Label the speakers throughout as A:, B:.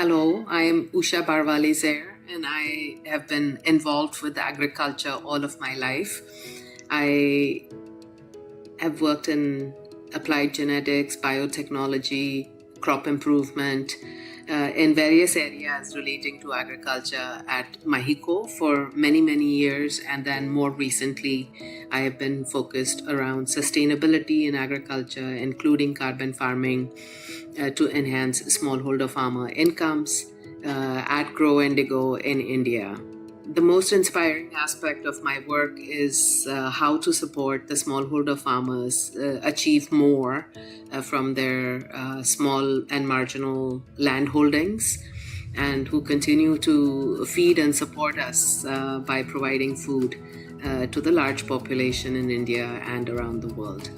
A: Hello, I am Usha Barwale Zehr, and I have been involved with agriculture all of my life. I have worked in applied genetics, biotechnology, crop improvement, in various areas relating to agriculture at Mexico for many, many years. And then more recently, I have been focused around sustainability in agriculture, including carbon farming to enhance smallholder farmer incomes at Grow Indigo in India. The most inspiring aspect of my work is how to support the smallholder farmers achieve more from their small and marginal land holdings, and who continue to feed and support us by providing food to the large population in India and around the world.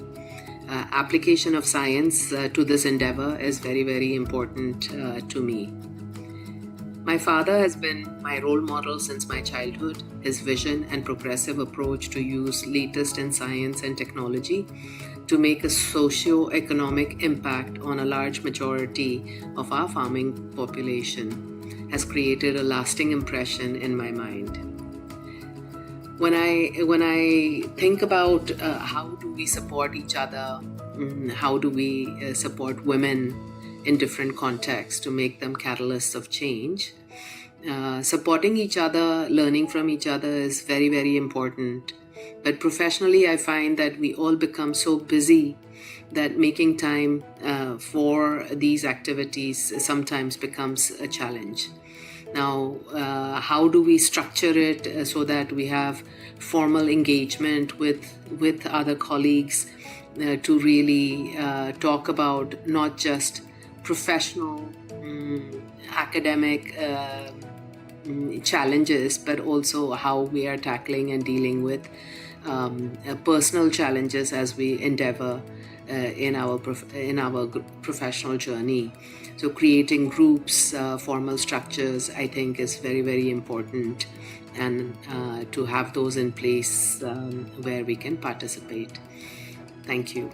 A: Application of science to this endeavor is very, very important to me. My father has been my role model since my childhood. His vision and progressive approach to use latest in science and technology to make a socio-economic impact on a large majority of our farming population has created a lasting impression in my mind. When I think about how do we support each other, how do we support women in different contexts to make them catalysts of change, supporting each other, learning from each other is very, very important. But professionally, I find that we all become so busy that making time for these activities sometimes becomes a challenge. Now, how do we structure it so that we have formal engagement with other colleagues to really talk about not just professional, academic challenges, but also how we are tackling and dealing with personal challenges as we endeavor in our professional journey. So creating groups, formal structures, I think is very, very important, and to have those in place where we can participate. Thank you.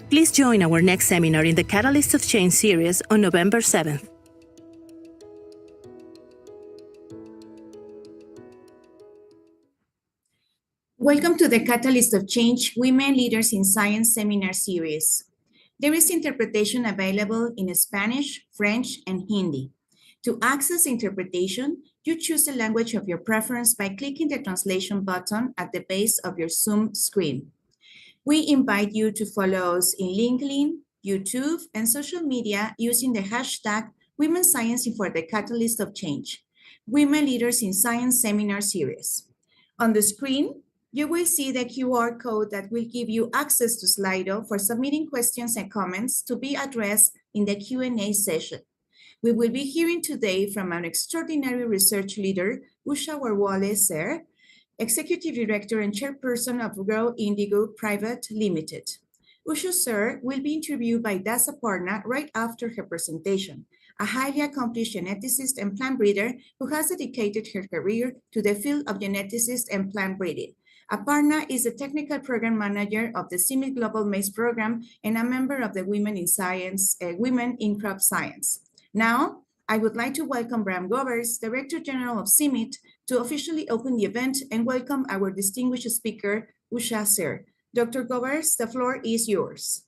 B: Please join our next seminar in the Catalyst of Change series on November 7th.
C: Welcome to the Catalyst of Change Women Leaders in Science seminar series. There is interpretation available in Spanish, French, and Hindi. To access interpretation, you choose the language of your preference by clicking the translation button at the base of your Zoom screen. We invite you to follow us in LinkedIn, YouTube, and social media using the hashtag Women Science for the Catalyst of Change, Women Leaders in Science seminar series. On the screen, you will see the QR code that will give you access to Slido for submitting questions and comments to be addressed in the Q&A session. We will be hearing today from an extraordinary research leader, Usha Barwale Zehr, Executive Director and Chairperson of Indigo Private Limited. Usha Sir will be interviewed by Dasa Parna right after her presentation, a highly accomplished geneticist and plant breeder who has dedicated her career to the field of geneticists and plant breeding. Aparna is the technical program manager of the CIMMYT Global Maize Program and a member of the Women in Science, Women in Crop Science. Now, I would like to welcome Bram Govers, Director General of CIMMYT, to officially open the event and welcome our distinguished speaker, Usha Sir. Dr. Govers, the floor is yours.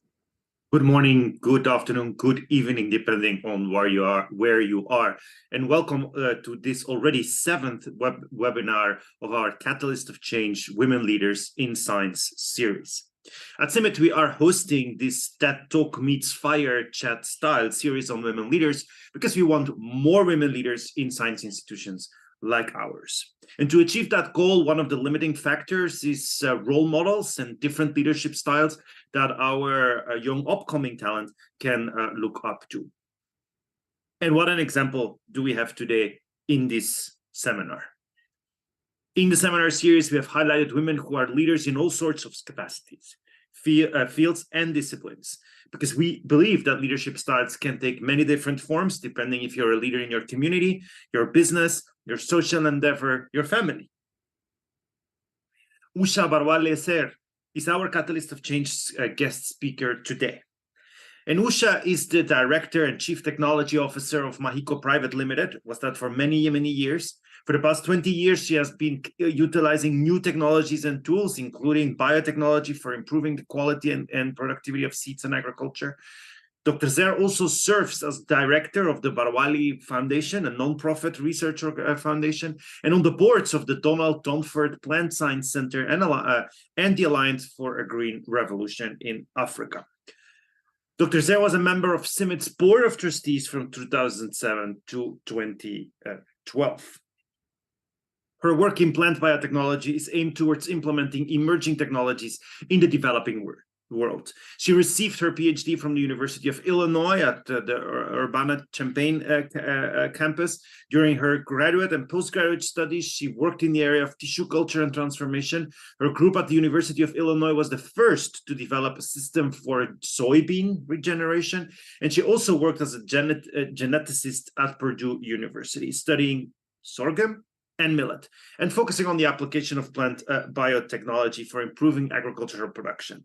D: Good morning, good afternoon, good evening, depending on where you are, and welcome to this already 7th webinar of our Catalyst of Change Women Leaders in Science series. At CIMMYT, we are hosting this TED Talk meets Fire chat style series on women leaders because we want more women leaders in science institutions like ours. And to achieve that goal, one of the limiting factors is role models and different leadership styles that our young upcoming talent can look up to. And what an example do we have today in this seminar. In the seminar series, we have highlighted women who are leaders in all sorts of capacities, fields and disciplines, because we believe that leadership styles can take many different forms depending if you're a leader in your community, your business, your social endeavor, your family. Usha Barwale Zehr is our Catalyst of Change guest speaker today. And Usha is the Director and Chief Technology Officer of Indigo Private Limited, was that for many, many years. For the past 20 years, she has been utilizing new technologies and tools, including biotechnology for improving the quality and productivity of seeds and agriculture. Dr. Zher also serves as director of the Barwale Foundation, a non-profit research foundation, and on the boards of the Donald Danforth Plant Science Center and the Alliance for a Green Revolution in Africa. Dr. Zher was a member of CIMMYT's Board of Trustees from 2007 to 2012. Her work in plant biotechnology is aimed towards implementing emerging technologies in the developing world. She received her PhD from the University of Illinois at the Urbana-Champaign campus. During her graduate and postgraduate studies, she worked in the area of tissue culture and transformation. Her group at the University of Illinois was the first to develop a system for soybean regeneration, and she also worked as a geneticist at Purdue University, studying sorghum and millet, and focusing on the application of plant biotechnology for improving agricultural production.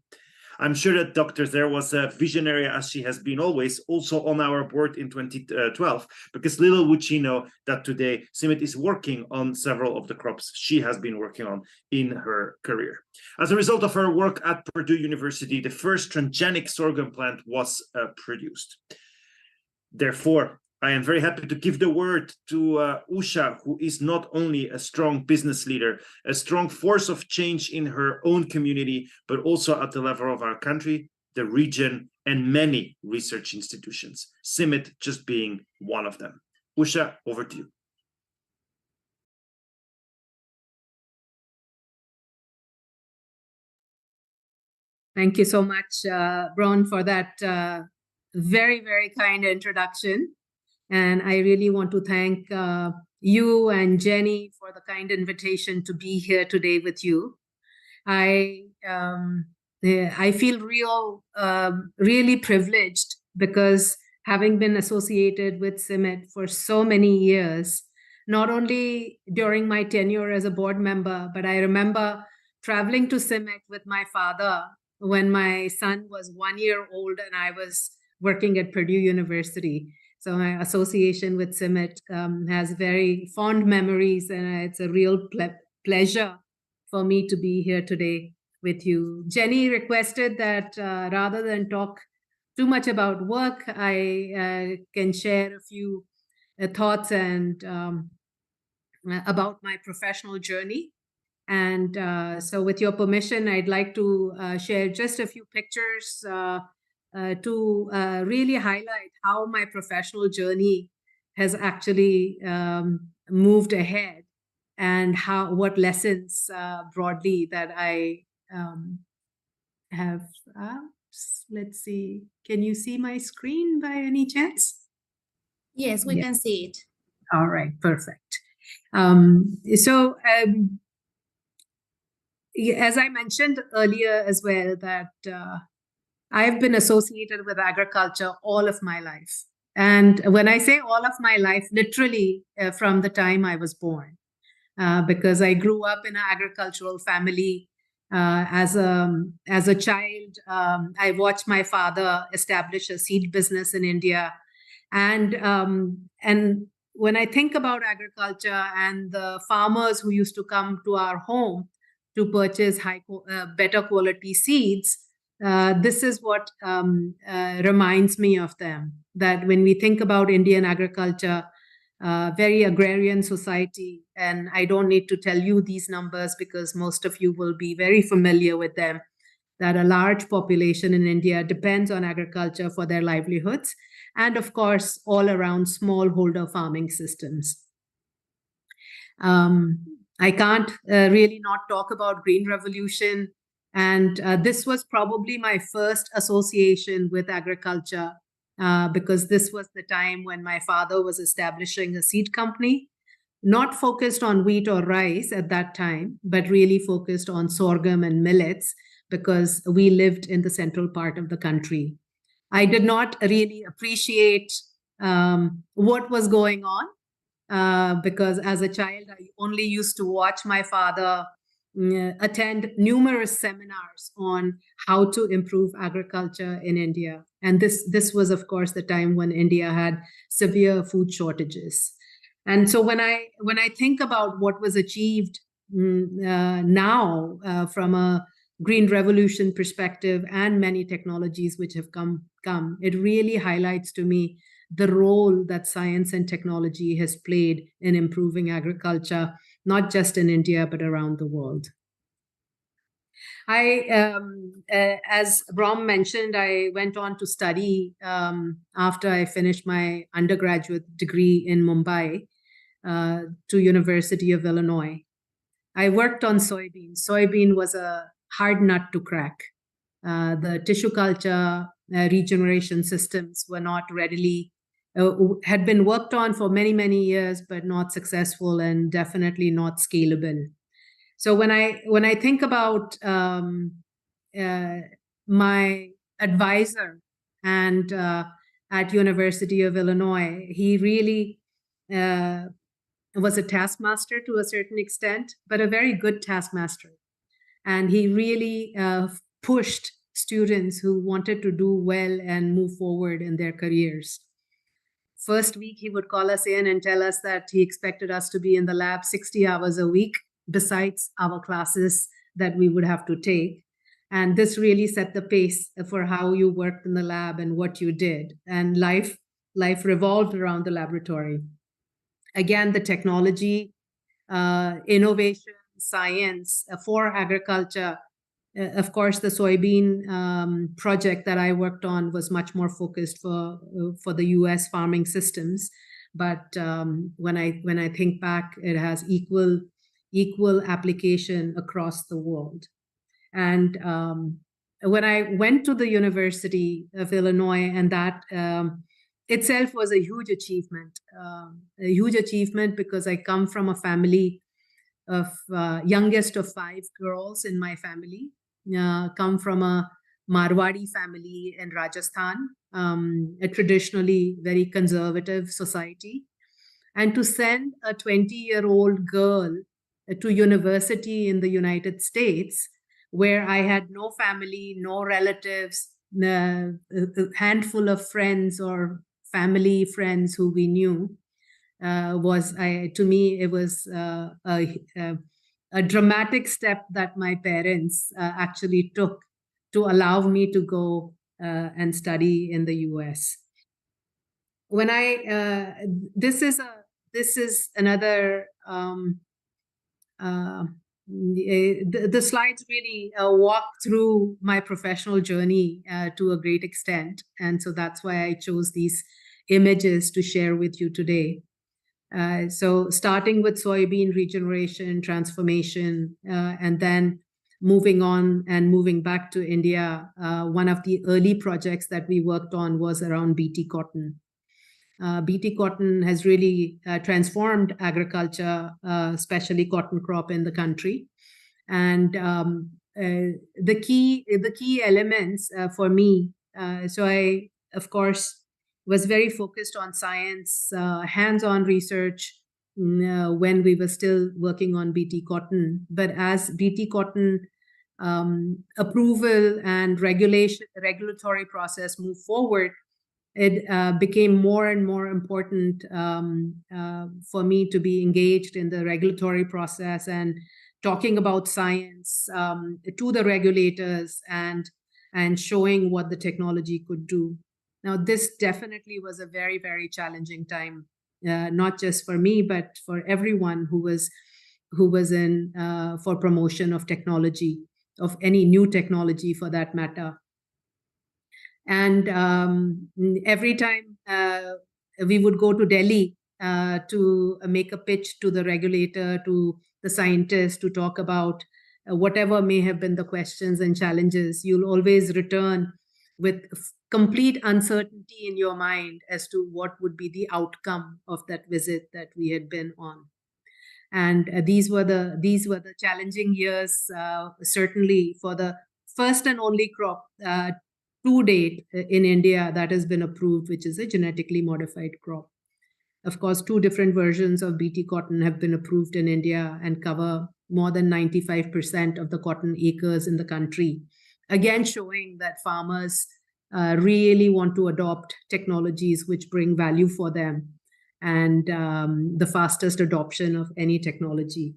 D: I'm sure that Dr. Zher was a visionary, as she has been always, also on our board in 2012, because little would she know that today CIMMYT is working on several of the crops she has been working on in her career. As a result of her work at Purdue University, the first transgenic sorghum plant was produced. Therefore, I am very happy to give the word to Usha, who is not only a strong business leader, a strong force of change in her own community, but also at the level of our country, the region, and many research institutions, CIMMYT just being one of them. Usha, over to you.
E: Thank you so much, Bron, for that very, very kind introduction. And I really want to thank you and Jenny for the kind invitation to be here today with you. I feel really privileged because having been associated with CIMMYT for so many years, not only during my tenure as a board member, but I remember traveling to CIMMYT with my father when my son was 1 year old and I was working at Purdue University. So my association with CIMMYT has very fond memories, and it's a real pleasure for me to be here today with you. Jenny requested that rather than talk too much about work, I can share a few thoughts and about my professional journey. And so with your permission, I'd like to share just a few pictures to really highlight how my professional journey has actually moved ahead, and what lessons broadly that I have. Let's see. Can you see my screen by any chance?
C: Yes, we can see it.
E: All right, perfect. As I mentioned earlier as well, that I've been associated with agriculture all of my life. And when I say all of my life, literally from the time I was born, because I grew up in an agricultural family. As a child, I watched my father establish a seed business in India. And when I think about agriculture and the farmers who used to come to our home to purchase better quality seeds, this is what reminds me of them, that when we think about Indian agriculture, very agrarian society, and I don't need to tell you these numbers because most of you will be very familiar with them, that a large population in India depends on agriculture for their livelihoods, and of course, all around smallholder farming systems. I can't really not talk about Green Revolution. And this was probably my first association with agriculture because this was the time when my father was establishing a seed company, not focused on wheat or rice at that time, but really focused on sorghum and millets because we lived in the central part of the country. I did not really appreciate what was going on because as a child, I only used to watch my father attend numerous seminars on how to improve agriculture in India. And this was, of course, the time when India had severe food shortages. And so when I think about what was achieved now from a green revolution perspective and many technologies which have come, it really highlights to me the role that science and technology has played in improving agriculture, not just in India, but around the world. As Brom mentioned, I went on to study after I finished my undergraduate degree in Mumbai to University of Illinois. I worked on soybean. Soybean was a hard nut to crack. The tissue culture regeneration systems were not readily, had been worked on for many, many years, but not successful and definitely not scalable. So when I think about my advisor and at University of Illinois, he really was a taskmaster to a certain extent, but a very good taskmaster. And he really pushed students who wanted to do well and move forward in their careers. First week, he would call us in and tell us that he expected us to be in the lab 60 hours a week, besides our classes that we would have to take. And this really set the pace for how you worked in the lab and what you did. And life revolved around the laboratory. Again, the technology, innovation, science for agriculture. Of course, the soybean project that I worked on was much more focused for the U.S. farming systems. But when I think back, it has equal application across the world. And when I went to the University of Illinois, and that itself was a huge achievement because I come from a family of youngest of 5 girls in my family, come from a Marwadi family in Rajasthan, a traditionally very conservative society. And to send a 20-year-old girl to university in the United States, where I had no family, no relatives, a handful of friends or family friends who we knew, to me, it was a dramatic step that my parents actually took to allow me to go and study in the US. When this is another, the slides really walk through my professional journey to a great extent. And so that's why I chose these images to share with you today. So starting with soybean regeneration, transformation, and then moving on and moving back to India, one of the early projects that we worked on was around BT cotton. BT cotton has really transformed agriculture, especially cotton crop in the country. And the key elements for me, so I, of course, was very focused on science, hands-on research when we were still working on BT cotton. But as BT cotton approval and regulatory process moved forward, it became more and more important for me to be engaged in the regulatory process and talking about science to the regulators and showing what the technology could do. Now, this definitely was a very, very challenging time, not just for me, but for everyone who was in for promotion of technology, of any new technology for that matter. And every time we would go to Delhi to make a pitch to the regulator, to the scientists, to talk about whatever may have been the questions and challenges, you'll always return with complete uncertainty in your mind as to what would be the outcome of that visit that we had been on. And these were the challenging years, certainly for the first and only crop to date in India that has been approved, which is a genetically modified crop. Of course, 2 different versions of BT cotton have been approved in India and cover more than 95% of the cotton acres in the country. Again, showing that farmers really want to adopt technologies which bring value for them, and the fastest adoption of any technology.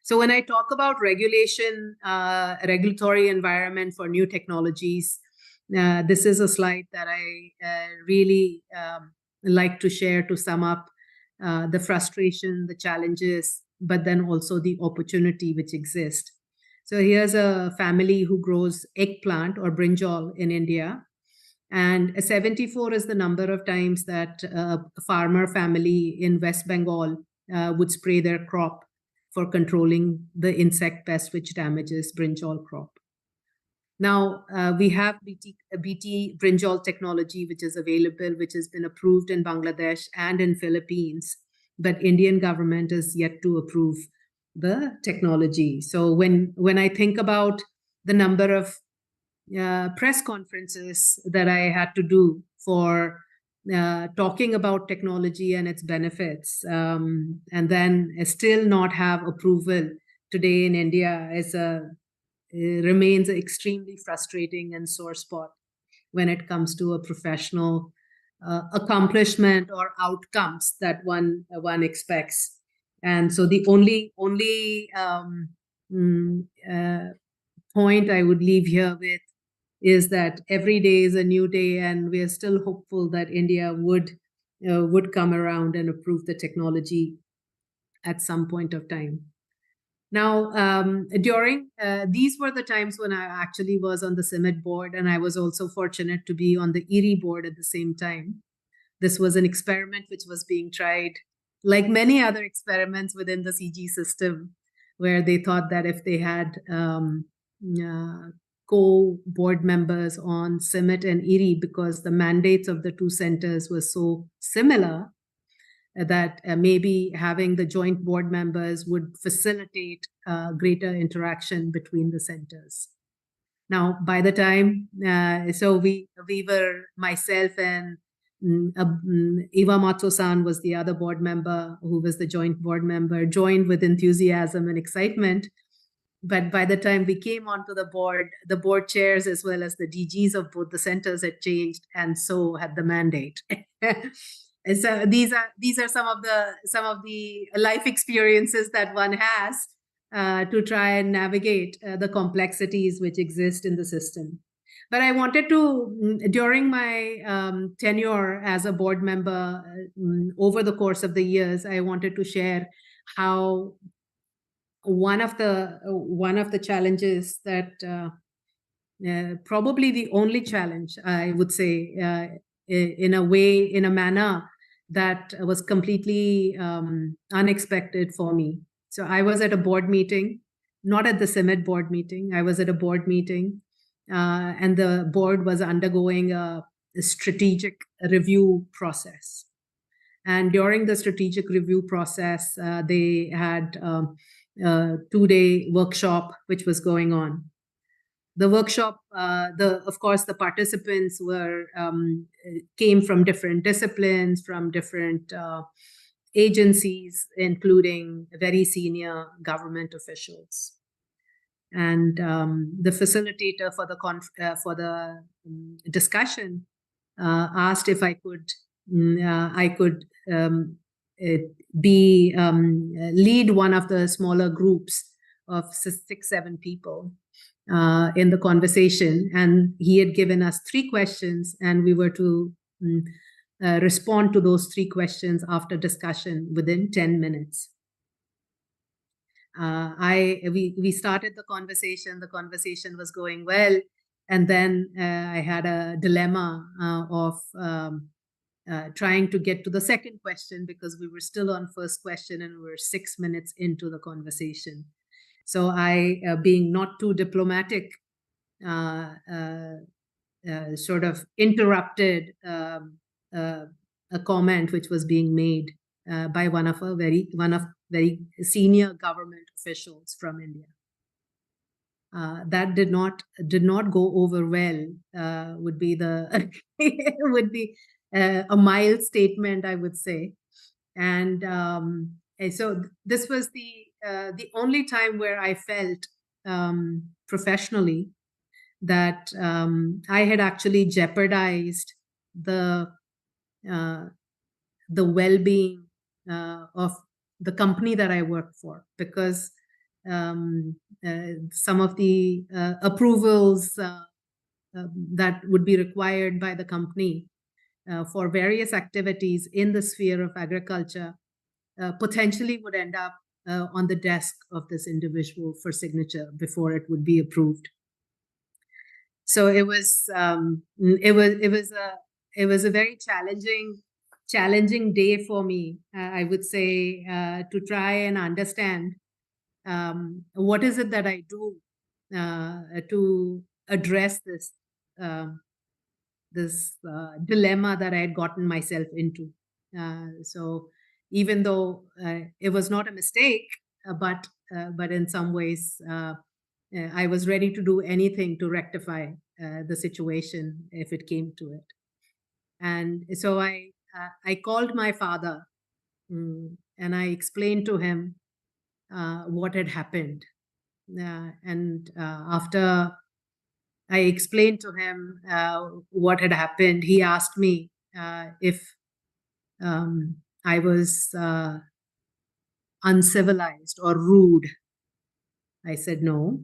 E: So when I talk about regulation, regulatory environment for new technologies, this is a slide that I really like to share to sum up the frustration, the challenges, but then also the opportunity which exists. So here's a family who grows eggplant or brinjal in India. And 74 is the number of times that a farmer family in West Bengal would spray their crop for controlling the insect pest which damages brinjal crop. Now, we have BT brinjal technology, which is available, which has been approved in Bangladesh and in Philippines, but Indian government is yet to approve the technology. So when I think about the number of press conferences that I had to do for talking about technology and its benefits, and then still not have approval today in India remains extremely frustrating and sore spot when it comes to a professional accomplishment or outcomes that one expects. And so the only point I would leave here with is that every day is a new day, and we are still hopeful that India would come around and approve the technology at some point of time. Now, during these were the times when I actually was on the CIMMYT board, and I was also fortunate to be on the ERI board at the same time. This was an experiment which was being tried, like many other experiments within the CG system, where they thought that if they had co-board members on CIMMYT and ERI, because the mandates of the two centers were so similar, that maybe having the joint board members would facilitate greater interaction between the centers. Now, by the time, so we were, myself and Iwamatsu-san was the other board member who was the joint board member, joined with enthusiasm and excitement. But by the time we came onto the board chairs as well as the DGs of both the centers had changed, and so had the mandate. And so these are some of the life experiences that one has to try and navigate the complexities which exist in the system. But I wanted to, during my tenure as a board member, over the course of the years, I wanted to share how one of the challenges that probably the only challenge, I would say, in a manner that was completely unexpected for me. So I was at a board meeting, not at the CIMMYT board meeting. I was at a board meeting, and the board was undergoing a strategic review process. And during the strategic review process, they had a 2-day workshop which was going on. The workshop, of course, the participants came from different disciplines, from different agencies, including very senior government officials. And the facilitator for the discussion asked if I could lead one of the smaller groups of 6-7 people in the conversation, and he had given us 3 questions, and we were to respond to those 3 questions after discussion within 10 minutes. We started the conversation. The conversation was going well, and then I had a dilemma of trying to get to the second question, because we were still on first question and we were 6 minutes into the conversation. So I, being not too diplomatic, sort of interrupted a comment which was being made by one of very senior government officials from India. That did not go over well. Would be a mild statement, I would say. And so this was the only time where I felt professionally that I had actually jeopardized the well-being of the company that I work for, because some of the approvals that would be required by the company for various activities in the sphere of agriculture potentially would end up on the desk of this individual for signature before it would be approved. So it was a very challenging day for me, I would say, to try and understand what is it that I do to address this dilemma that I had gotten myself into. So even though it was not a mistake, but in some ways I was ready to do anything to rectify the situation if it came to it. And so I called my father and I explained to him what had happened. And after I explained to him what had happened, he asked me if I was uncivilized or rude. I said no.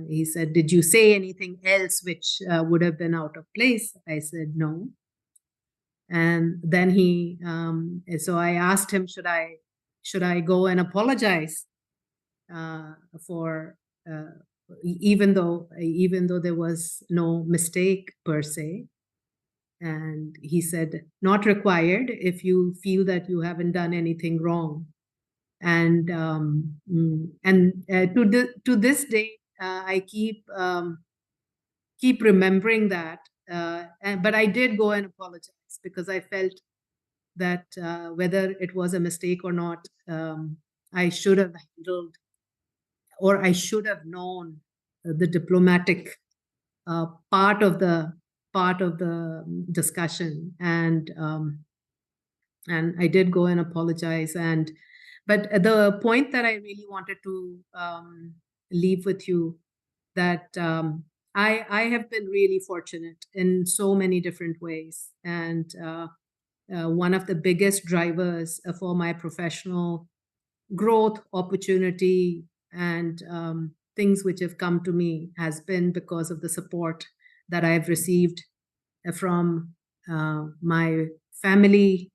E: He said, "Did you say anything else which would have been out of place?" I said no. And then so I asked him, should I go and apologize for even though there was no mistake per se? And he said, "Not required if you feel that you haven't done anything wrong." And to this day, I keep remembering that. But I did go and apologize because I felt that whether it was a mistake or not, I should have handled, or I should have known the diplomatic part of the discussion, and I did go and apologize. But the point that I really wanted to leave with you, that I have been really fortunate in so many different ways, and one of the biggest drivers for my professional growth, opportunity, and things which have come to me has been because of the support that I've received from my family,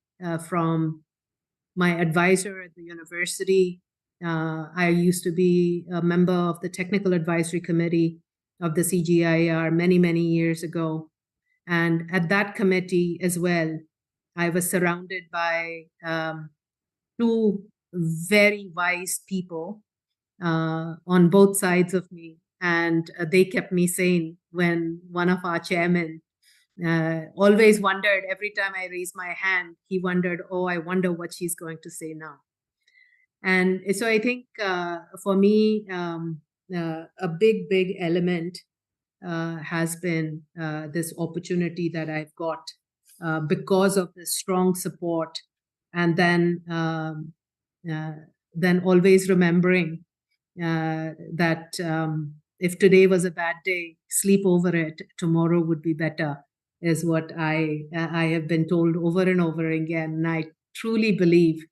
E: from my advisor at the university. I used to be a member of the technical advisory committee of the CGIAR many years ago. And at that committee as well, I was surrounded by two very wise people on both sides of me. And they kept me sane when one of our chairmen always wondered, every time I raised my hand, he wondered, "Oh, I wonder what she's going to say now." And so I think for me, a big element has been this opportunity that I've got because of the strong support, and then always remembering that if today was a bad day, sleep over it, tomorrow would be better, is what I have been told over and over again. And I truly believe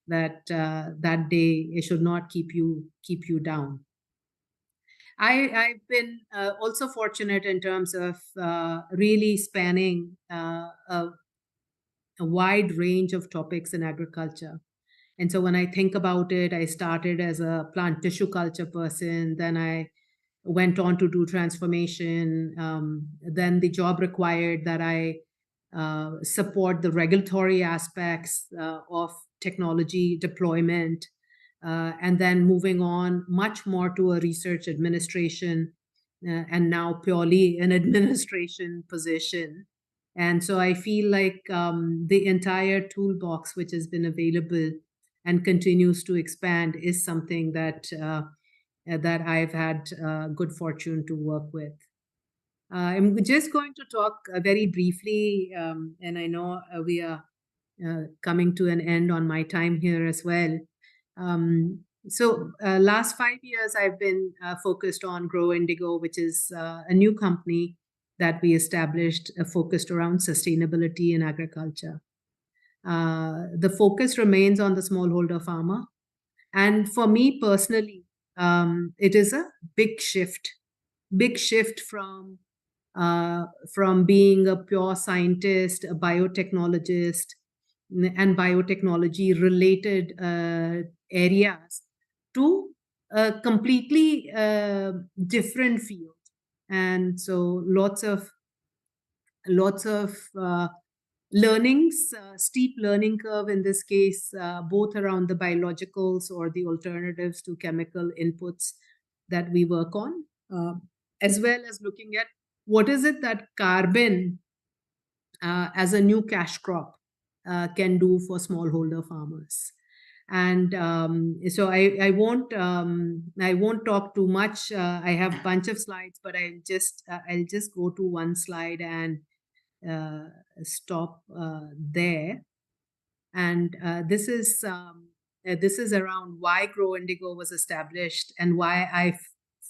E: that that day it should not keep you down. I've been also fortunate in terms of really spanning a wide range of topics in agriculture. And so when I think about it, I started as a plant tissue culture person, then I went on to do transformation. Then the job required that I support the regulatory aspects of technology deployment, and then moving on much more to a research administration, and now purely an administration position. And so I feel like the entire toolbox which has been available and continues to expand is something that I've had good fortune to work with. I'm just going to talk very briefly, and I know we are coming to an end on my time here as well. So last 5 years, I've been focused on Grow Indigo, which is a new company that we established focused around sustainability in agriculture. The focus remains on the smallholder farmer. And for me personally, it is a big shift from being a pure scientist, a biotechnologist, and biotechnology related areas to a completely different field. And so lots of learnings, steep learning curve in this case, both around the biologicals or the alternatives to chemical inputs that we work on, as well as looking at what is it that carbon as a new cash crop can do for smallholder farmers. And so I won't talk too much. I have a bunch of slides, but I'll just go to one slide and stop there. And this is around why Grow Indigo was established and why I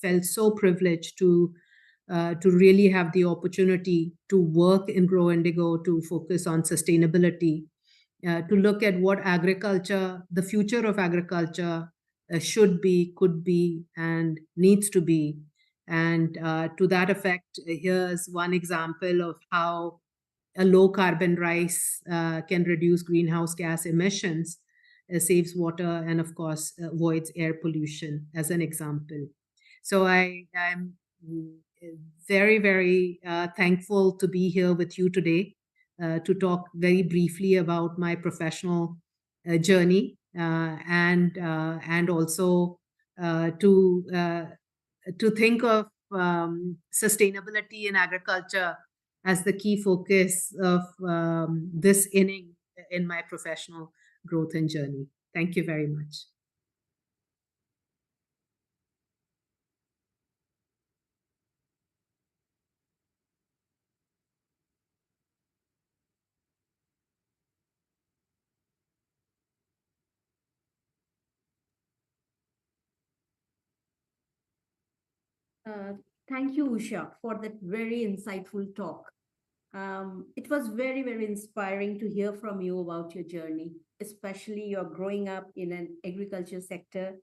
E: felt so privileged to really have the opportunity to work in Grow Indigo, to focus on sustainability, to look at what agriculture, the future of agriculture should be, could be, and needs to be. And to that effect, here's one example of how a low carbon rice can reduce greenhouse gas emissions, saves water, and of course avoids air pollution, as an example. So I'm very, very thankful to be here with you today to talk very briefly about my professional journey and also to think of sustainability in agriculture as the key focus of this inning in my professional growth and journey. Thank you very much.
F: Thank you, Usha, for that very insightful talk. It was very, very inspiring to hear from you about your journey, especially your growing up in an agriculture sector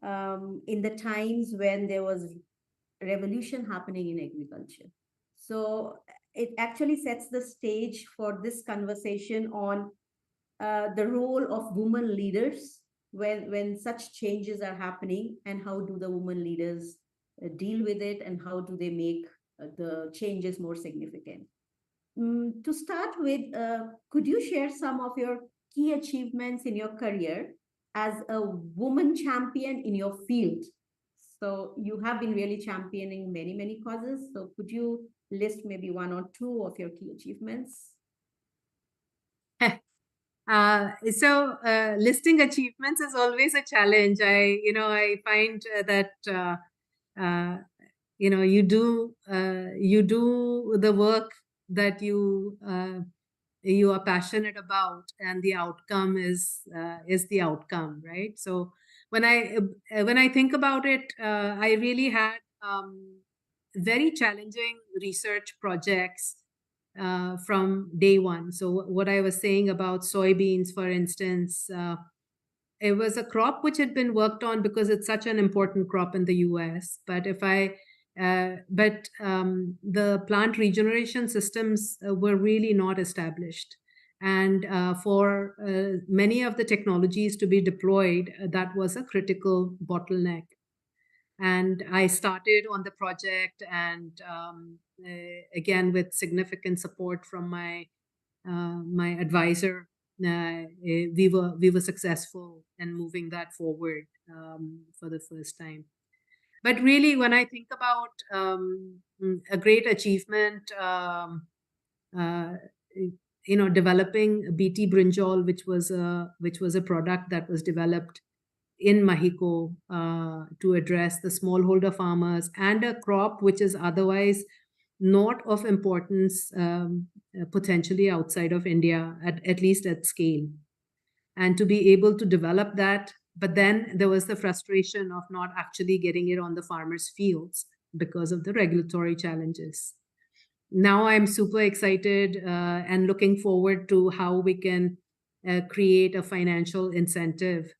F: in the times when there was revolution happening in agriculture. So it actually sets the stage for this conversation on the role of women leaders when such changes are happening, and how do the women leaders deal with it, and how do they make the changes more significant. To start with, could you share some of your key achievements in your career as a woman champion in your field? So you have been really championing many, many causes. So could you list maybe one or two of your key achievements?
E: Listing achievements is always a challenge. I find that you do the work that you are passionate about, and the outcome is the outcome, right? So when I think about it, I really had very challenging research projects from day one. So what I was saying about soybeans, for instance, it was a crop which had been worked on because it's such an important crop in the US. But the plant regeneration systems were really not established. And for many of the technologies to be deployed, that was a critical bottleneck. And I started on the project, and again, with significant support from my advisor, we were successful in moving that forward for the first time. But really, when I think about a great achievement, developing BT brinjal, which was a product that was developed in Mexico to address the smallholder farmers, and a crop which is otherwise not of importance potentially outside of India, at least at scale. And to be able to develop that But then there was the frustration of not actually getting it on the farmers' fields because of the regulatory challenges. Now I'm super excited and looking forward to how we can create a financial incentive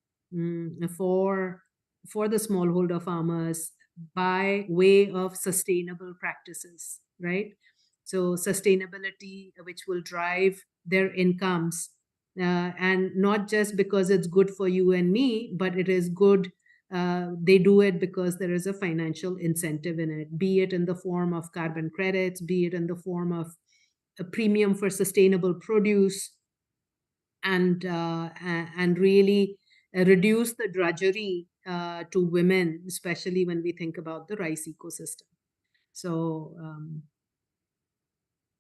E: for the smallholder farmers by way of sustainable practices, right? So sustainability, which will drive their incomes, and not just because it's good for you and me, but it is good. They do it because there is a financial incentive in it, be it in the form of carbon credits, be it in the form of a premium for sustainable produce, and really reduce the drudgery to women, especially when we think about the rice ecosystem. So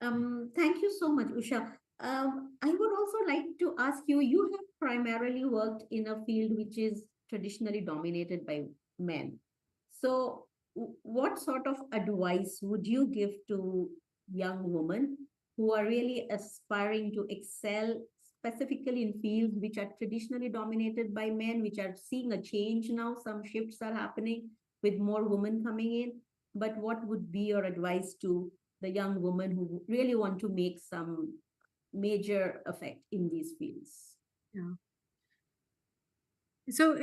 F: Thank you so much, Usha. I would also like to ask you, you have primarily worked in a field which is traditionally dominated by men. So what sort of advice would you give to young women who are really aspiring to excel, specifically in fields which are traditionally dominated by men, which are seeing a change now? Some shifts are happening with more women coming in. But what would be your advice to the young women who really want to make some major effect in these fields?
E: yeah. So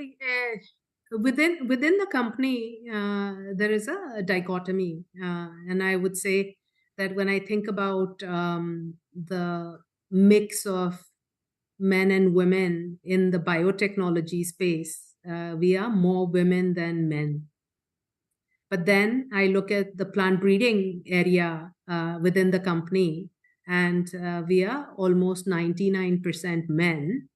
E: within the company, there is a dichotomy, and I would say that when I think about the mix of men and women in the biotechnology space, we are more women than men. But then I look at the plant breeding area within the company, and we are almost 99% men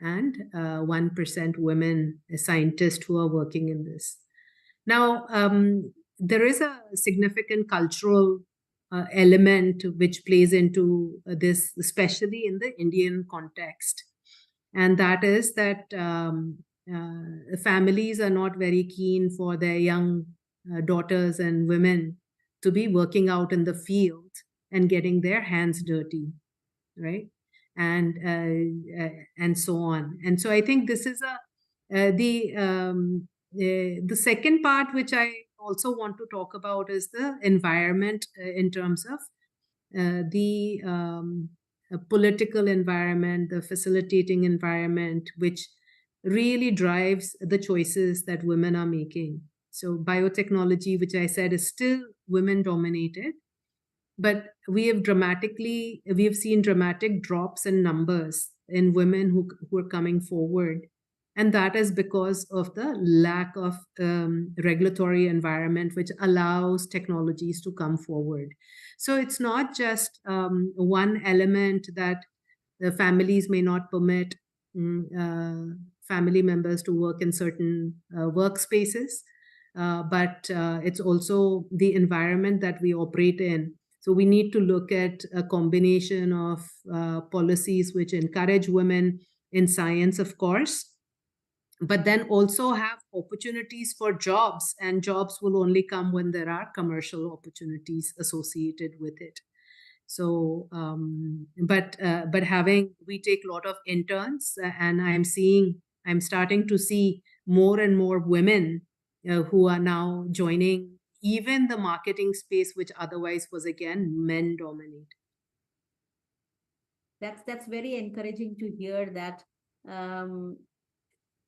E: and 1% women scientists who are working in this. Now, there is a significant cultural element which plays into this, especially in the Indian context. And that is that families are not very keen for their young daughters and women to be working out in the field and getting their hands dirty, right? And so on. And so I think this is the second part which I also want to talk about is the environment in terms of the political environment, the facilitating environment, which really drives the choices that women are making. So biotechnology, which I said is still women dominated, but we have seen dramatic drops in numbers in women who are coming forward, and that is because of the lack of regulatory environment which allows technologies to come forward. So it's not just one element that the families may not permit family members to work in certain workspaces, but it's also the environment that we operate in. So we need to look at a combination of policies which encourage women in science, of course, but then also have opportunities for jobs, and jobs will only come when there are commercial opportunities associated with it. So, but we take a lot of interns, and I'm starting to see more and more women who are now joining even the marketing space, which otherwise was again men dominated.
F: That's very encouraging to hear that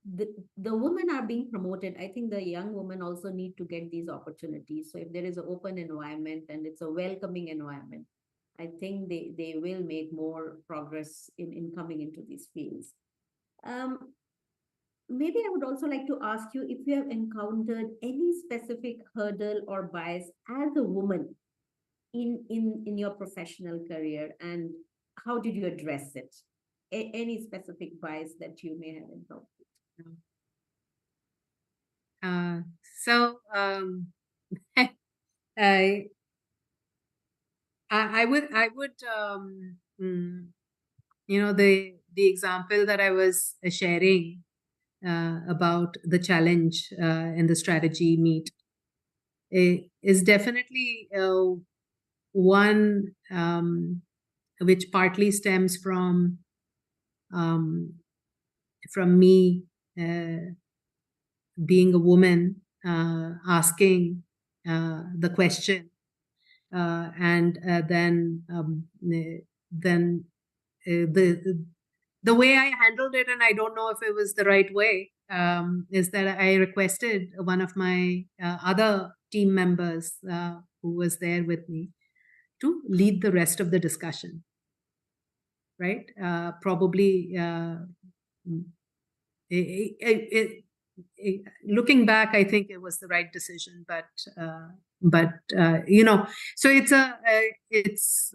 F: the women are being promoted. I think the young women also need to get these opportunities. So if there is an open environment and it's a welcoming environment, I think they will make more progress in coming into these fields. Maybe I would also like to ask you if you have encountered any specific hurdle or bias as a woman in your professional career, and how did you address it? Any specific bias that you may have encountered?
E: So I would the example that I was sharing about the challenge in the strategy meet is definitely one which partly stems from me being a woman, asking the question, and then the way I handled it, and I don't know if it was the right way, is that I requested one of my other team members who was there with me to lead the rest of the discussion. Right? Probably looking back, I think it was the right decision, but you know, so it's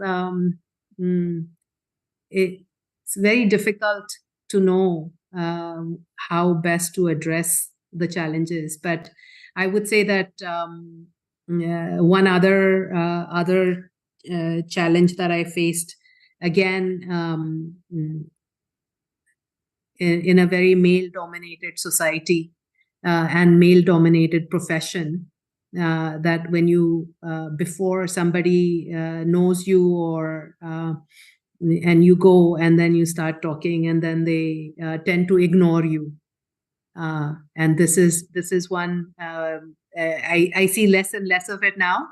E: very difficult to know how best to address the challenges. But I would say that one other challenge that I faced, again, in a very male-dominated society and male-dominated profession, that when you before somebody knows you, or and you go and then you start talking, and then they tend to ignore you, and this is one I see less and less of it now.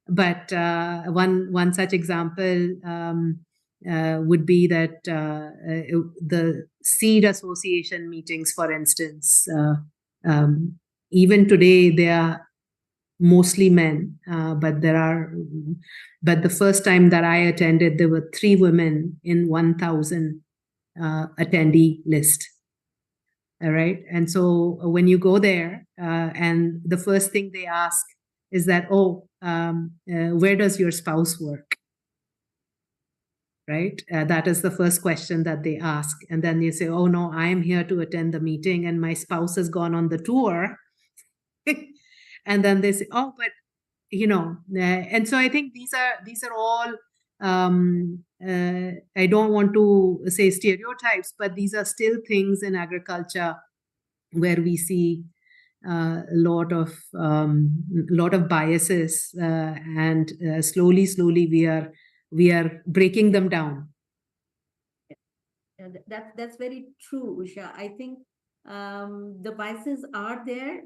E: But one such example would be that the seed association meetings, for instance, even today they are mostly men, but the first time that I attended, there were 3 women in 1,000 attendee list. All right. And so when you go there, and the first thing they ask is that, where does your spouse work? Right? That is the first question that they ask. And then you say, oh, no, I am here to attend the meeting and my spouse has gone on the tour. And then they say, oh, but, you know, and so I think these are all, I don't want to say stereotypes, but these are still things in agriculture where we see a lot of biases, and slowly we are breaking them down.
F: And that's very true, Usha. I think the biases are there.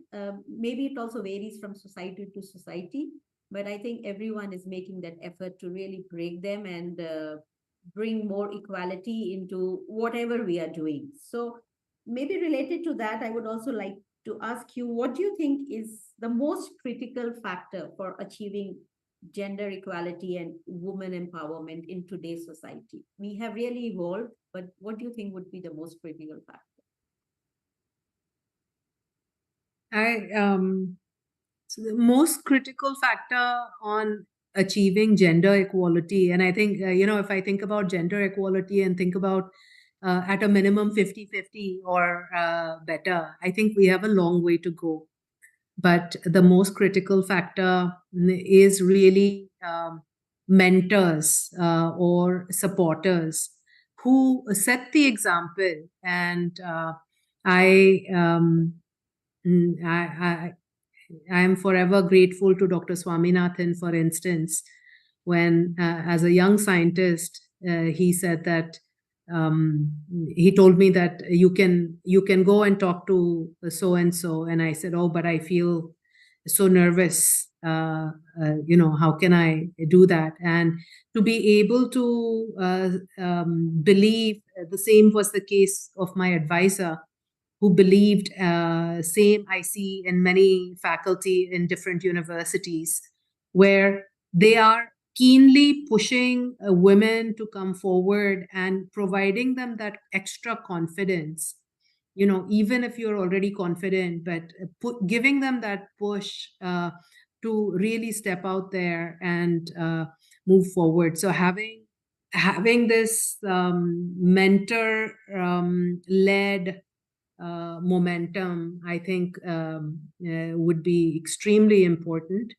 F: Maybe it also varies from society to society, but I think everyone is making that effort to really break them and bring more equality into whatever we are doing. So maybe related to that, I would also like to ask you, what do you think is the most critical factor for achieving gender equality and women empowerment in today's society? We have really evolved, but what do you think would be the most critical factor?
E: So the most critical factor on achieving gender equality, and I think, you know, if I think about gender equality and think about at a minimum 50-50 or better, I think we have a long way to go. But the most critical factor is really mentors or supporters who set the example. And I am forever grateful to Dr. Swaminathan, for instance, when as a young scientist, he said that he told me that you can go and talk to so and so, and I said, oh, but I feel so nervous. You know, how can I do that? And to be able to believe, the same was the case of my advisor, who believed, same I see in many faculty in different universities, where they are keenly pushing women to come forward and providing them that extra confidence. You know, even if you're already confident, but giving them that push to really step out there and move forward. So having this mentor led momentum, I think, would be extremely important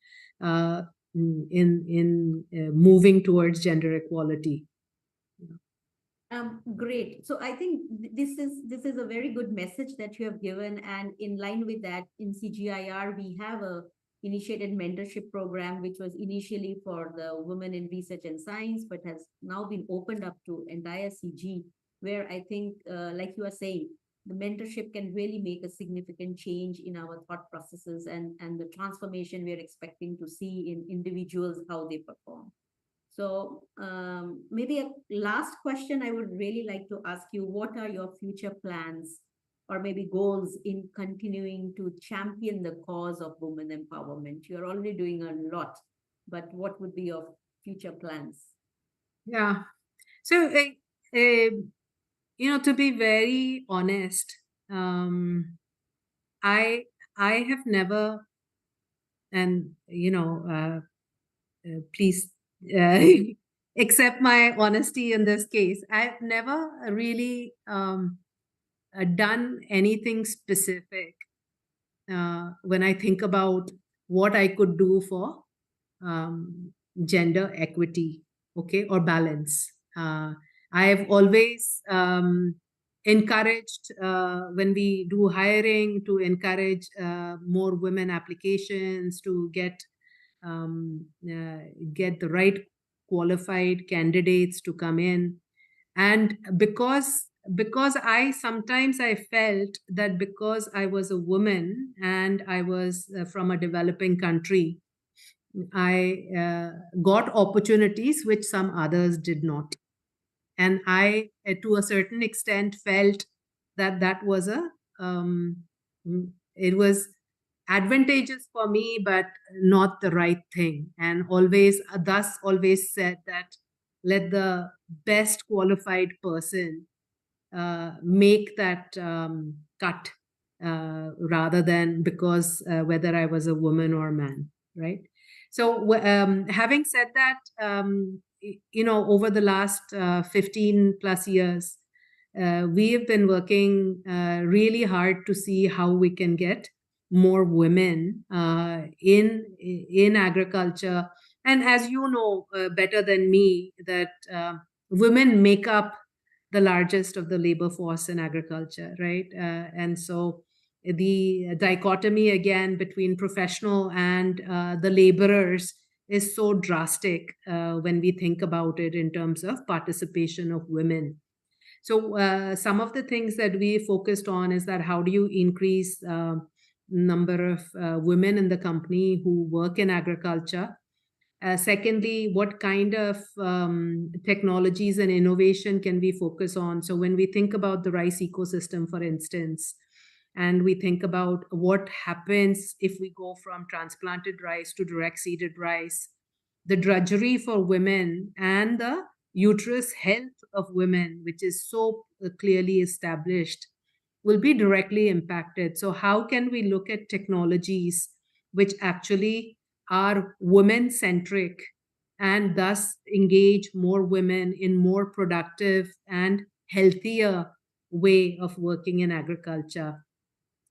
E: in moving towards gender equality.
F: Great. So I think this is a very good message that you have given, and in line with that, in CGIR we have a initiated mentorship program, which was initially for the women in research and science, but has now been opened up to entire CG, where I think, like you are saying, the mentorship can really make a significant change in our thought processes and the transformation we're expecting to see in individuals, how they perform. So maybe a last question I would really like to ask you, what are your future plans or maybe goals in continuing to champion the cause of women empowerment? You're already doing a lot, but what would be your future plans?
E: Yeah. So, to be very honest, I have never, and please accept my honesty in this case. I've never really done anything specific when I think about what I could do for gender equity, okay, or balance. I have always encouraged when we do hiring to encourage more women applications to get the right qualified candidates to come in. And because I felt that because I was a woman and I was from a developing country, I got opportunities which some others did not. And I, to a certain extent, felt that was it was advantageous for me, but not the right thing. And thus always said that let the best qualified person make that cut rather than because whether I was a woman or a man, right? So having said that, over the last 15 plus years, we have been working really hard to see how we can get more women in agriculture. And as you know better than me, that women make up the largest of the labor force in agriculture, right? And so the dichotomy again between professional and the laborers is so drastic when we think about it in terms of participation of women. So some of the things that we focused on is that how do you increase number of women in the company who work in agriculture? Secondly, what kind of technologies and innovation can we focus on? So when we think about the rice ecosystem, for instance, and we think about what happens if we go from transplanted rice to direct seeded rice, the drudgery for women and the uterus health of women, which is so clearly established, will be directly impacted. So how can we look at technologies which actually are women-centric and thus engage more women in more productive and healthier way of working in agriculture?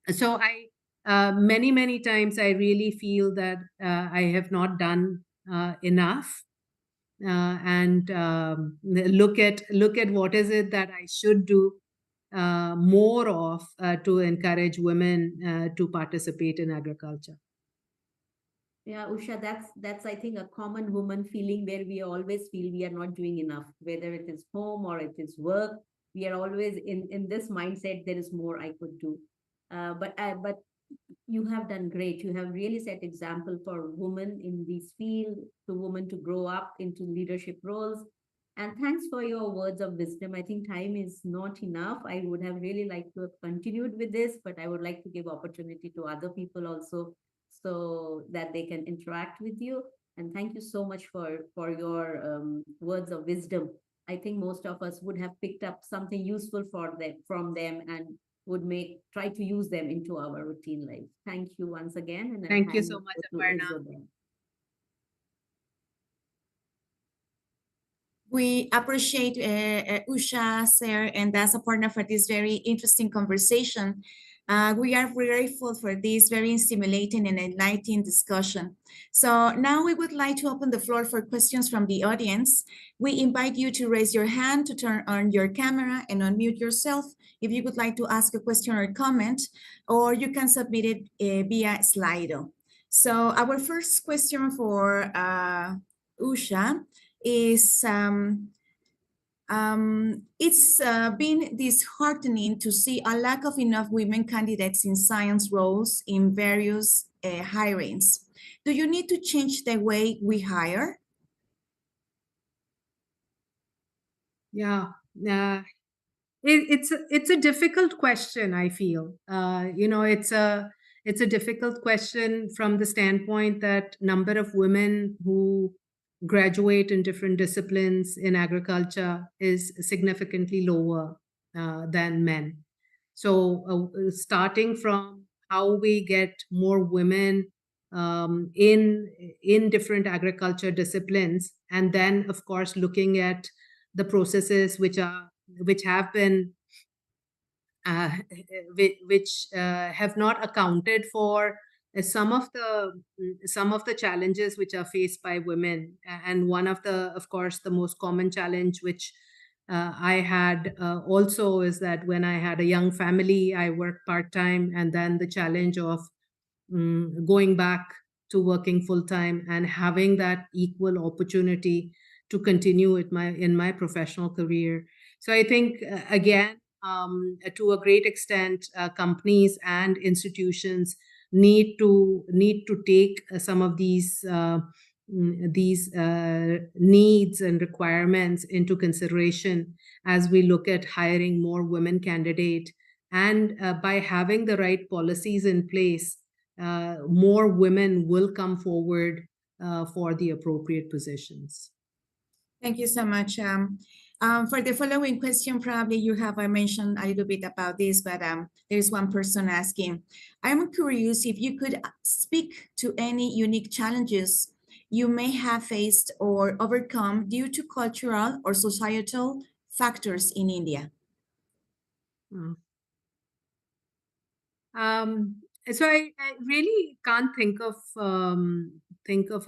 E: So many times I really feel that I have not done enough and look at what is it that I should do more of to encourage women to participate in agriculture.
F: Yeah, Usha, that's I think a common woman feeling where we always feel we are not doing enough, whether it is home or it is work. We are always in this mindset, there is more I could do. But you have done great. You have really set example for women in this field, to women to grow up into leadership roles. And thanks for your words of wisdom. I think time is not enough. I would have really liked to have continued with this, but I would like to give opportunity to other people also so that they can interact with you. And thank you so much for your words of wisdom. I think most of us would have picked up something useful from them and would try to use them into our routine life. Thank you once again. And
E: thank you so much, Aparna.
C: We appreciate Usha, Zher, and that's a partner for this very interesting conversation. We are grateful for this very stimulating and enlightening discussion. So now we would like to open the floor for questions from the audience. We invite you to raise your hand, to turn on your camera and unmute yourself if you would like to ask a question or comment, or you can submit it via Slido. So our first question for Usha is It's been disheartening to see a lack of enough women candidates in science roles in various hirings. Do you need to change the way we hire?
E: Yeah, it's a difficult question, I feel. It's a difficult question from the standpoint that number of women who graduate in different disciplines in agriculture is significantly lower than men. So starting from how we get more women in different agriculture disciplines, and then of course looking at the processes which have been which have not accounted for some of the challenges which are faced by women. And one of the, of course, the most common challenge which I had also is that when I had a young family, I worked part-time, and then the challenge of going back to working full-time and having that equal opportunity to continue in my professional career. So I think again, to a great extent, companies and institutions need to take some of these needs and requirements into consideration as we look at hiring more women candidates. And by having the right policies in place, more women will come forward for the appropriate positions.
C: Thank you so much. For the following question, probably you have mentioned a little bit about this, but there's one person asking, I'm curious if you could speak to any unique challenges you may have faced or overcome due to cultural or societal factors in India.
E: So I really can't think of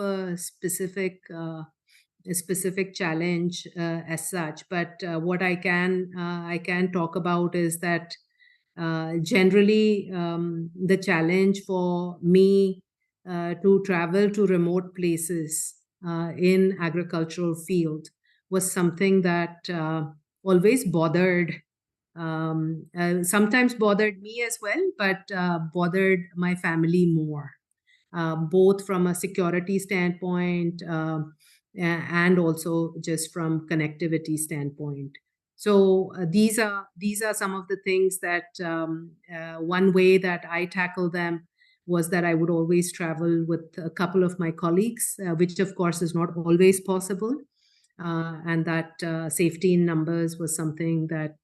E: a specific challenge as such, but what I can talk about is that generally the challenge for me to travel to remote places in agricultural field was something that always bothered, sometimes bothered me as well, but bothered my family more, both from a security standpoint and also just from connectivity standpoint. So these are some of the things that one way that I tackle them was that I would always travel with a couple of my colleagues, which of course is not always possible. And that safety in numbers was something that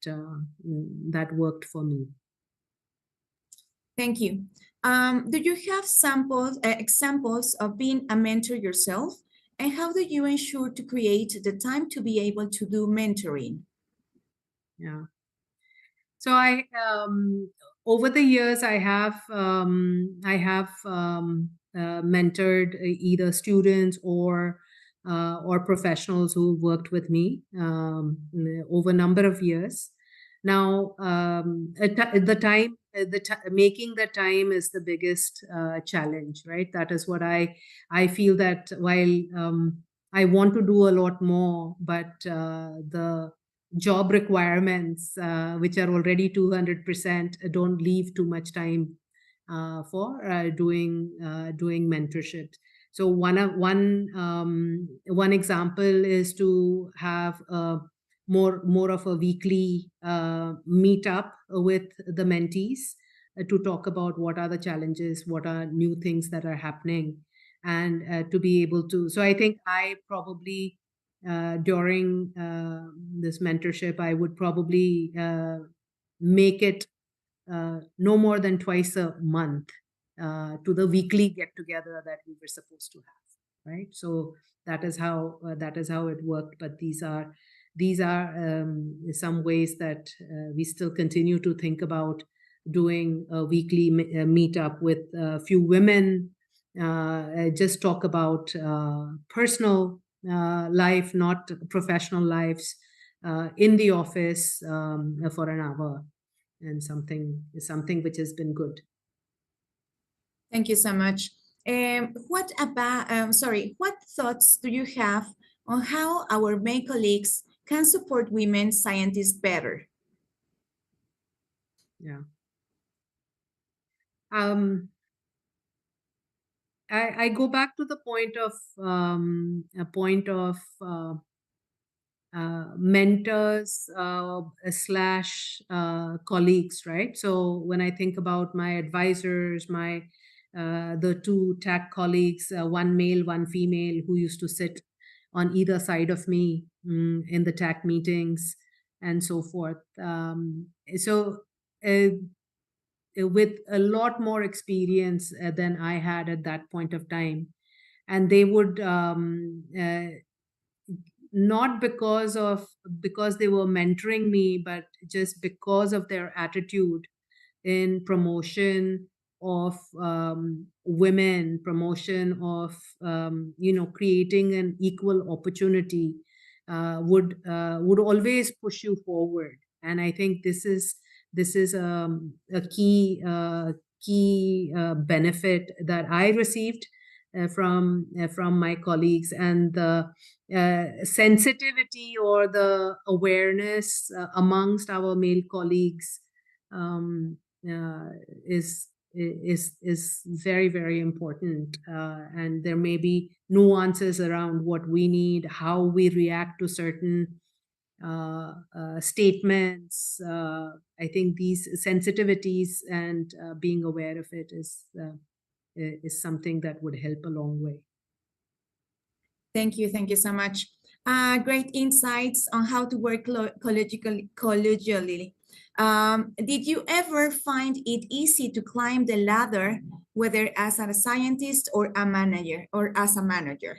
E: that worked for me.
C: Thank you. Do you have examples of being a mentor yourself? And how do you ensure to create the time to be able to do mentoring?
E: Yeah. So I over the years I have mentored either students or professionals who worked with me over a number of years. Now, making the time is the biggest challenge, right? That is what I feel, that while I want to do a lot more, but the job requirements, which are already 200%, don't leave too much time for doing mentorship. So one example is to have more of a weekly meetup with the mentees to talk about what are the challenges, what are new things that are happening, and to be able to. So I think I probably during this mentorship, I would probably make it no more than twice a month to the weekly get together that we were supposed to have, right? So that is how it worked. But these are some ways that we still continue to think about doing a weekly meetup with a few women, just talk about personal life, not professional lives, in the office for an hour, and something which has been good.
C: Thank you so much. What thoughts do you have on how our male colleagues can support women scientists better?
E: Yeah. I go back to the point of mentors slash colleagues, right? So when I think about my advisors, the two TAC colleagues, one male, one female, who used to sit on either side of me in the TAC meetings and so forth. So with a lot more experience than I had at that point of time, and they would not because they were mentoring me, but just because of their attitude in promotion of women, promotion of creating an equal opportunity, would always push you forward. And I think this is a key benefit that I received from my colleagues, and the sensitivity or the awareness amongst our male colleagues uh, is very, very important. And there may be nuances around what we need, how we react to certain statements. I think these sensitivities and being aware of it is something that would help a long way.
C: Thank you so much. Great insights on how to work collegially. Did you ever find it easy to climb the ladder, whether as a scientist or a manager, or as a manager?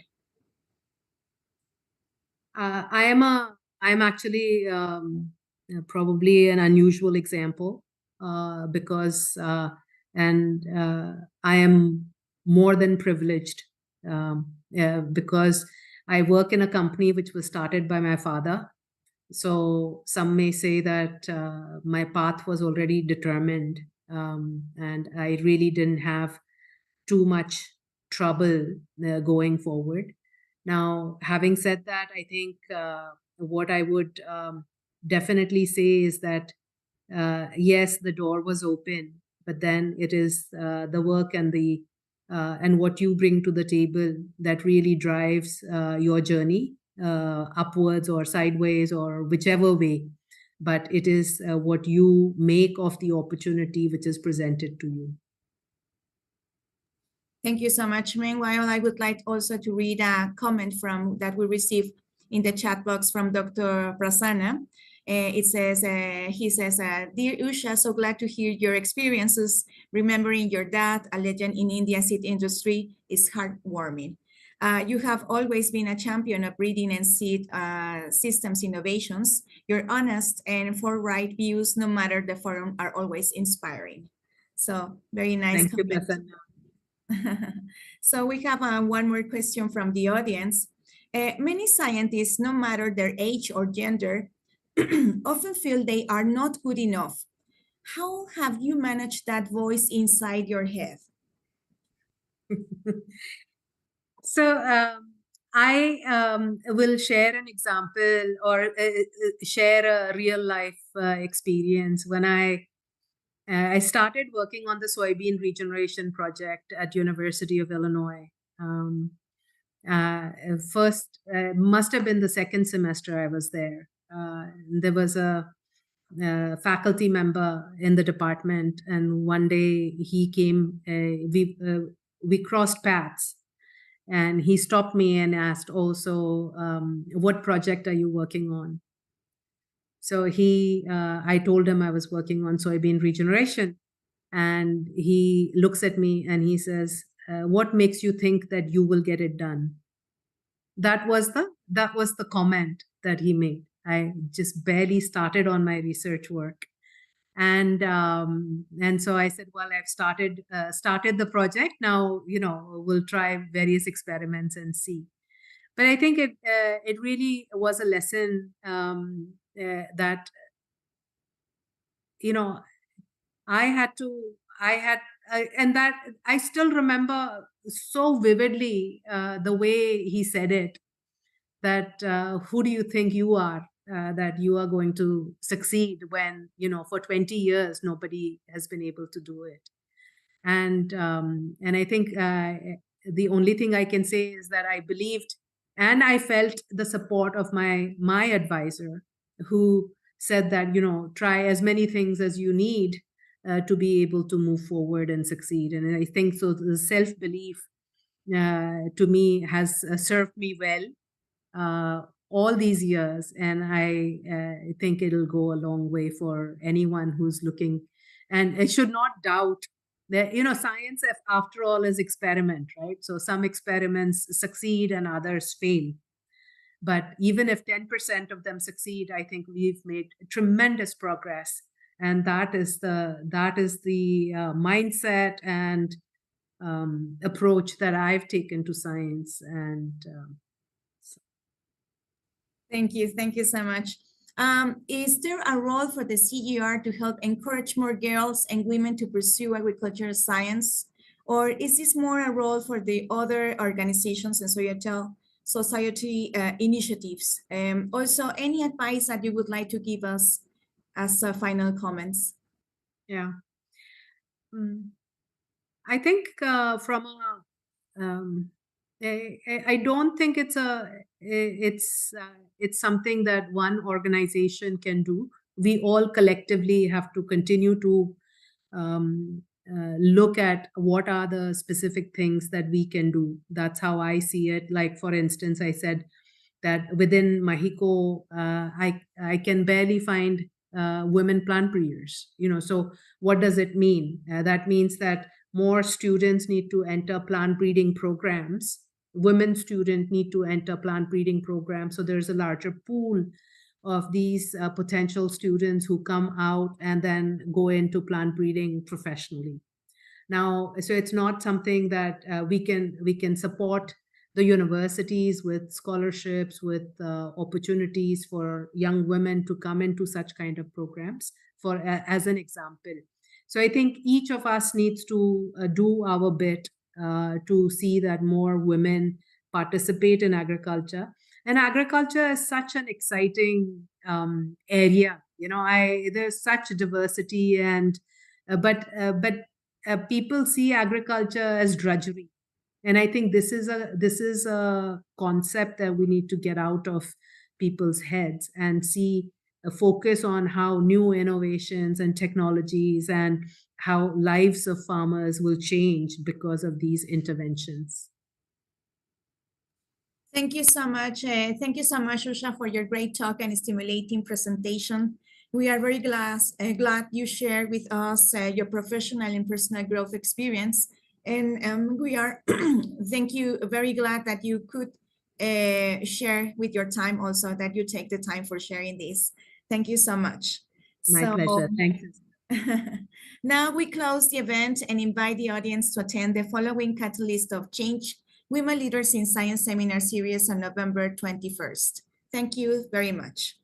E: I'm actually probably an unusual example because I am more than privileged because I work in a company which was started by my father. So some may say that my path was already determined, and I really didn't have too much trouble going forward. Now, having said that, I think what I would definitely say is that yes, the door was open, but then it is the work and what you bring to the table that really drives your journey upwards or sideways or whichever way. But it is what you make of the opportunity which is presented to you.
C: Thank you so much. Meanwhile, I would like also to read a comment that we received in the chat box from Dr. Prasanna. It says, he says, "Dear Usha, so glad to hear your experiences. Remembering your dad, a legend in Indian seed industry, is heartwarming. You have always been a champion of breeding and seed systems innovations. Your honest and forthright views, no matter the forum, are always inspiring." So very nice.
E: Thank you, Prasanna.
C: So we have one more question from the audience. Many scientists, no matter their age or gender, often feel they are not good enough. How have you managed that voice inside your head?
E: So I will share an example or share a real life experience. When I started working on the soybean regeneration project at University of Illinois. First, must have been the second semester I was there. There was a faculty member in the department, and one day he came. We crossed paths, and he stopped me and asked also, "What project are you working on?" So I told him I was working on soybean regeneration, and he looks at me and he says, "What makes you think that you will get it done?" That was the comment that he made. I just barely started on my research work, and so I said, "Well, I've started the project now. We'll try various experiments and see." But I think it really was a lesson that and that I still remember so vividly the way he said it, that who do you think you are that you are going to succeed when, for 20 years, nobody has been able to do it. And I think the only thing I can say is that I believed and I felt the support of my advisor, who said that, try as many things as you need to be able to move forward and succeed. And I think so the self-belief to me has served me well all these years, and I think it'll go a long way for anyone who's looking, and it should not doubt that, science after all is experiment, right? So some experiments succeed and others fail. But even if 10% of them succeed, I think we've made tremendous progress. And that is the mindset and approach that I've taken to science. And
C: Thank you so much. Is there a role for the CGR to help encourage more girls and women to pursue agricultural science? Or is this more a role for the other organizations and society initiatives? Also, any advice that you would like to give us as final comments?
E: Yeah. I think from a I don't think it's something that one organization can do. We all collectively have to continue to look at what are the specific things that we can do. That's how I see it. Like, for instance, I said that within Mahiko, I can barely find women plant breeders. So what does it mean? That means that more students need to enter plant breeding programs. Women students need to enter plant breeding programs. So there's a larger pool of these potential students who come out and then go into plant breeding professionally. Now, so it's not something that we can support the universities with scholarships, with opportunities for young women to come into such kind of programs, as an example. So I think each of us needs to do our bit to see that more women participate in agriculture. And agriculture is such an exciting area. There's such diversity, and but people see agriculture as drudgery. And I think this is a concept that we need to get out of people's heads and see a focus on how new innovations and technologies and how lives of farmers will change because of these interventions.
C: Thank you so much. Thank you so much, Usha, for your great talk and stimulating presentation. We are very glad you shared with us your professional and personal growth experience. And we are, thank you, very glad that you could share with your time also, that you take the time for sharing this. Thank you so much.
E: My pleasure. Thank you.
C: Now we close the event and invite the audience to attend the following Catalyst of Change Women Leaders in Science Seminar Series on November 21st. Thank you very much.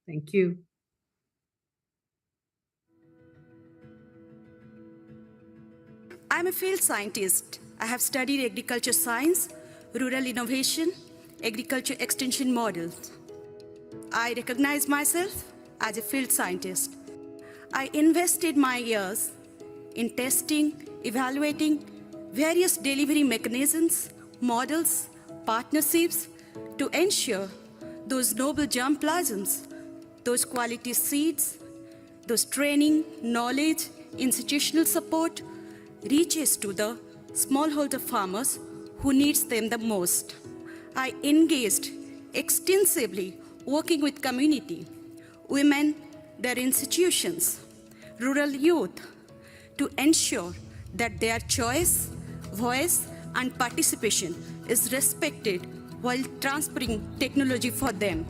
E: Thank you.
G: I'm a field scientist. I have studied agriculture science, rural innovation, agriculture extension models. I recognize myself as a field scientist. I invested my years in testing, evaluating various delivery mechanisms, models, partnerships to ensure those noble germplasms, those quality seeds, those training, knowledge, institutional support reaches to the smallholder farmers who needs them the most. I engaged extensively working with community, women, their institutions, rural youth to ensure that their choice, voice, and participation is respected while transferring technology for them.